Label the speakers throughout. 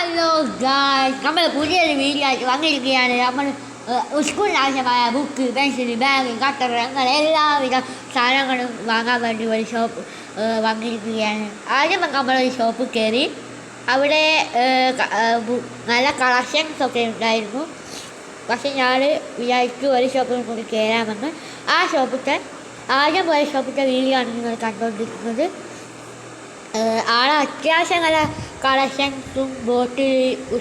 Speaker 1: Hello guys, നമ്മൾ പുതിയൊരു video ആയിട്ട് വന്നിരിക്കുകയാണ്. നമ്മൾ സ്കൂളിന് ആവശ്യമായ ബുക്ക്, പെൻസിൽ, ബാഗ്, കട്ടർ അങ്ങനെ എല്ലാവിധ സാധനങ്ങളും വാങ്ങാൻ വേണ്ടി ഒരു ഷോപ്പ് വന്നിരിക്കുകയാണ്. ആദ്യം നമ്മളൊരു ഷോപ്പ് കയറി. അവിടെ നല്ല കളക്ഷൻസ് ഒക്കെ ഉണ്ടായിരുന്നു. പക്ഷെ ഞാൻ വിചാരിച്ചു ഒരു ഷോപ്പിൽ കൂടി കയറാമെന്ന്. ആ ഷോപ്പിൻ്റെ ആദ്യം പോയ ഷോപ്പിൻ്റെ വീഡിയോ ആണ് നിങ്ങൾ കണ്ടുകൊണ്ടിരിക്കുന്നത്. ആളെ അത്യാവശ്യം നല്ല കളക്ഷൻസും ബോട്ടിൽ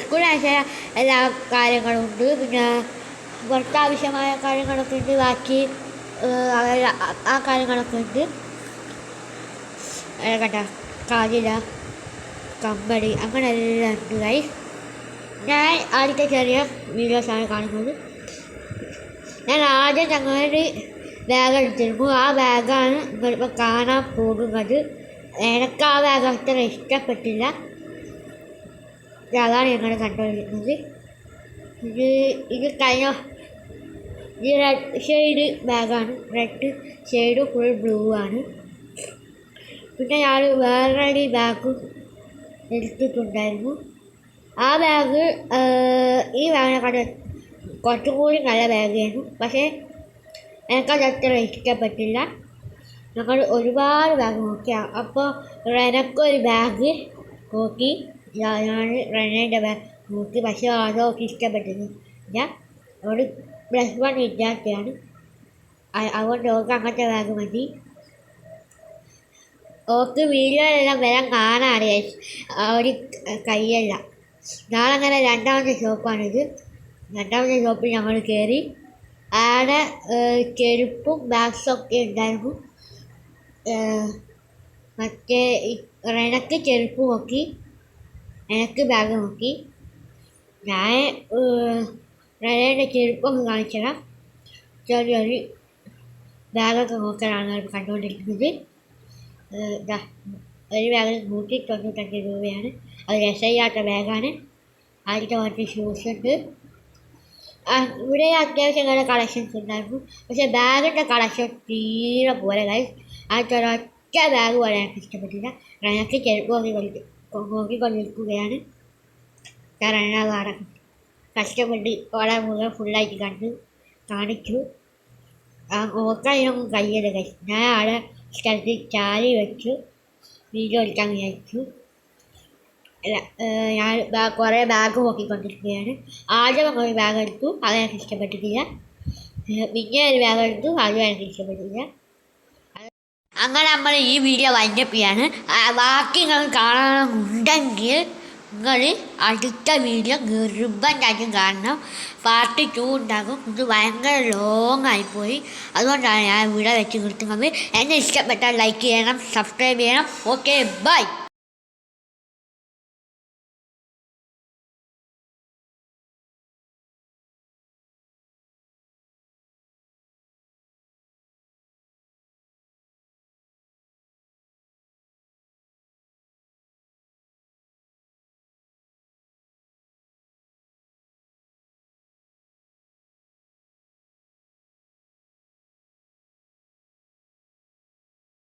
Speaker 1: സ്കൂളിനാവശ്യ എല്ലാ കാര്യങ്ങളും ഉണ്ട്. പിന്നെ പുറത്താവശ്യമായ കാര്യങ്ങളൊക്കെ ഉണ്ട്. ബാക്കി ആ കാര്യങ്ങളൊക്കെ ഉണ്ട്. കണ്ട കാതില, കമ്പടി അങ്ങനെ എല്ലാം ഉണ്ട് ഗൈസ്. ഞാൻ ആദ്യത്തെ ചെറിയ വീഡിയോസാണ് കാണുന്നത്. ഞാൻ ആദ്യം ഞങ്ങളൊരു ബാഗ് എടുത്തിരുന്നു. ആ ബാഗാണ് നിങ്ങളിപ്പോൾ കാണാൻ പോകുന്നത്. എനിക്ക് ആ ബാഗ് അത്ര ഇഷ്ടപ്പെട്ടില്ല. അതാണ് ഞങ്ങൾ കണ്ടുകൊണ്ടിരിക്കുന്നത്. ഇത് റെഡ് ഷെയ്ഡ് ബാഗാണ്. റെഡ് ഷെയ്ഡ് ഫുൾ ബ്ലൂ ആണ്. പിന്നെ ഞാൻ വേറൊരു ബാഗ് എടുത്തിട്ടുണ്ടായിരുന്നു. ആ ബാഗ് ഈ ബാഗിനെക്കാട്ട് കുറച്ചും കൂടി നല്ല ബാഗായിരുന്നു. പക്ഷേ എനിക്കത് അത്ര ഇഷ്ടപ്പെട്ടില്ല. ഞങ്ങൾ ഒരുപാട് ബാഗ് നോക്കി. അപ്പോൾ റെനക്കൊരു ബാഗ് നോക്കി. ഞാൻ റെനയുടെ ബാഗ് നോക്കി. പക്ഷേ അതൊക്കെ ഇഷ്ടപ്പെട്ടില്ല. അവൾ +1 വിദ്യാർത്ഥിയാണ്. അതുകൊണ്ട് ഓൾക്ക് അങ്ങനത്തെ ബാഗ് മതി. ഓൾക്ക് വീഡിയോയിലെല്ലാം വരാൻ കാണാറ് ഒരു കൈയല്ല. നാളങ്ങനെ രണ്ടാമത്തെ ഷോപ്പാണിത്. രണ്ടാമത്തെ ഷോപ്പിൽ ഞങ്ങൾ കയറി. അവിടെ ചെരുപ്പും ബാഗ്സൊക്കെ ഉണ്ടായിരുന്നു. മറ്റേ റെനക്ക് ചെരുപ്പ് നോക്കി, എനിക്ക് ബാഗ് നോക്കി. ഞാൻ റെനയുടെ ചെരുപ്പൊക്കെ കാണിച്ചതാ. ചെറിയൊരു ബാഗൊക്കെ നോക്കാനാണ് കണ്ടുകൊണ്ടിരിക്കുന്നത്. ഒരു ബാഗിന് 195 രൂപയാണ്. അത് രസമില്ലാത്ത ബാഗാണ്. ആദ്യത്തെ കുറച്ച് ഷൂസ് ഉണ്ട്. ഇവിടെ അത്യാവശ്യം നല്ല കളക്ഷൻസ് ഉണ്ടായിരുന്നു. പക്ഷേ ബാഗിൻ്റെ കളക്ഷൻ തീരെ പോലെ ഗൈസ്. ഒറ്റ ബാഗ് പോലെ എനിക്ക് ഇഷ്ടപ്പെട്ടില്ല. റെനക്ക് ചെരുപ്പ് നോക്കിക്കൊണ്ടിരിക്കുകയാണ്. റെന കഷ്ടപ്പെട്ട് ഓളെ മുഴുവൻ ഫുള്ളായിട്ട് കാണിച്ചു. നോക്കാനൊന്നും കഴിയില്ല ഗൈസ്. ഞാൻ അവിടെ സ്ഥലത്ത് ചാരി വെച്ചു വീഡിയോ എടുക്കാൻ വിചാരിച്ചു. ഞാൻ കുറേ ബാഗ് നോക്കിക്കൊണ്ടിരിക്കുകയാണ്. ആദ്യം ഒരു ബാഗ് എടുത്തു, അത് എനിക്ക് ഇഷ്ടപ്പെട്ടിട്ടില്ല. പിന്നെ ഒരു ബാഗ് എടുത്തു, അതും എനിക്ക് ഇഷ്ടപ്പെട്ടില്ല. അങ്ങനെ നമ്മൾ ഈ വീഡിയോ വൈൻഡപ്പ് ചെയ്യാണ്. ബാക്കി നിങ്ങൾ കാണണമെന്നുണ്ടെങ്കിൽ നിങ്ങൾ അടുത്ത വീഡിയോ നിർബന്ധമായിട്ടും കാണണം. പാർട്ട് 2 ഉണ്ടാകും. ഇത് ഭയങ്കര ലോങ് ആയിപ്പോയി. അതുകൊണ്ടാണ് ഞാൻ ഇവിടെ വെച്ച് നിർത്തുന്നത്. എന്നെ ഇഷ്ടപ്പെട്ടാൽ ലൈക്ക് ചെയ്യണം, സബ്സ്ക്രൈബ് ചെയ്യണം. Okay, by.